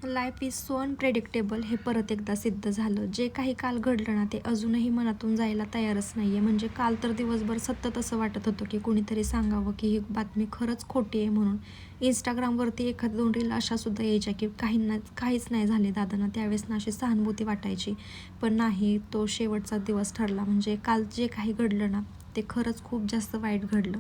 Life is so unpredictable हे परत एकदा सिद्ध झालं. जे काही काल घडलं ना ते अजूनही मनातून जायला तयारच नाही आहे. म्हणजे काल तर दिवसभर सतत असं वाटत होतं की कुणीतरी सांगावं की ही बातमी खरंच खोटी आहे म्हणून. इंस्टाग्रामवरती एखाद दोन रील अशासुद्धा यायच्या की काहीच नाही झाले दादांना. त्यावेळेस ना अशी सहानुभूती वाटायची. पण नाही, तो शेवटचा दिवस ठरला. म्हणजे काल जे काही घडलं ना ते खरंच खूप जास्त वाईट घडलं.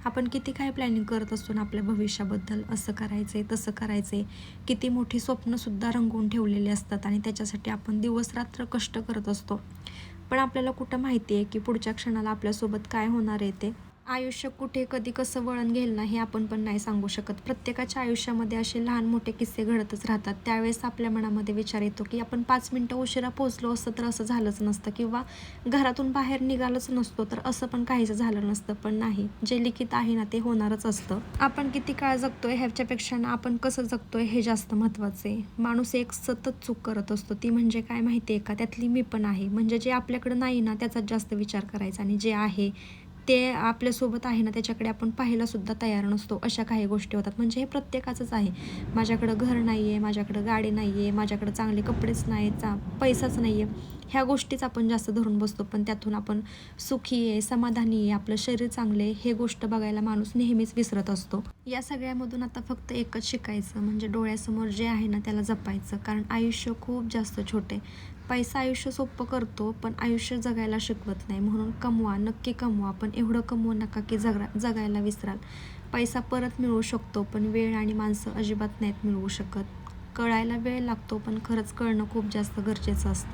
आपण किती काय प्लॅनिंग करत असतो ना आपल्या भविष्याबद्दल, असं करायचं आहे तसं करायचं आहे. किती मोठी स्वप्नंसुद्धा रंगवून ठेवलेली असतात आणि त्याच्यासाठी आपण दिवसरात्र कष्ट करत असतो. पण आपल्याला कुठं माहिती आहे की पुढच्या क्षणाला आपल्यासोबत काय होणार आहे ते. आयुष्य कुठे कधी कसं वळण घेईल ना हे आपण पण नाही सांगू शकत. प्रत्येकाच्या आयुष्यामध्ये असे लहान मोठे किस्से घडतच राहतात. त्यावेळेस आपल्या मनामध्ये विचार येतो की आपण 5 मिनटं उशिरा पोहोचलो असतं तर असं झालंच नसतं, किंवा घरातून बाहेर निघालंच नसतो तर असं पण काहीच झालं नसतं. पण नाही, जे लिखित आहे ना ते होणारच असतं. आपण किती काळ जगतोय ह्याच्यापेक्षा ना आपण कसं जगतोय हे जास्त महत्त्वाचं आहे. माणूस एक सतत चूक करत असतो, ती म्हणजे काय माहिती आहे का, त्यातली मी पण आहे. म्हणजे जे आपल्याकडं नाही ना त्याचाच जास्त विचार करायचा आणि जे आहे ते आपल्यासोबत आहे ना त्याच्याकडे आपण पाहायलासुद्धा तयार नसतो. अशा काही गोष्टी होतात. म्हणजे हे प्रत्येकाचंच आहे. माझ्याकडं घर नाही आहे, माझ्याकडं गाडी नाही आहे, माझ्याकडं चांगले कपडेच नाहीत, पैसाच नाही आहे, ह्या गोष्टीच आपण जास्त धरून बसतो. पण त्यातून आपण सुखी आहे, समाधानी आहे, आपलं शरीर चांगलं आहे, हे गोष्ट बघायला माणूस नेहमीच विसरत असतो. या सगळ्यामधून आता फक्त एकच शिकायचं, म्हणजे डोळ्यासमोर जे आहे ना त्याला जपायचं. कारण आयुष्य खूप जास्त छोटे. पैसा आयुष्य सोपं करतो पण आयुष्य जगायला शिकवत नाही. म्हणून कमवा, नक्की कमवा, पण एवढं कमवू नका की जगायला विसराल. पैसा परत मिळू शकतो पण वेळ आणि माणसं अजिबात नाहीत मिळवू शकत. कळायला वेळ लागतो पण खरंच कळणं खूप जास्त गरजेचं असतं.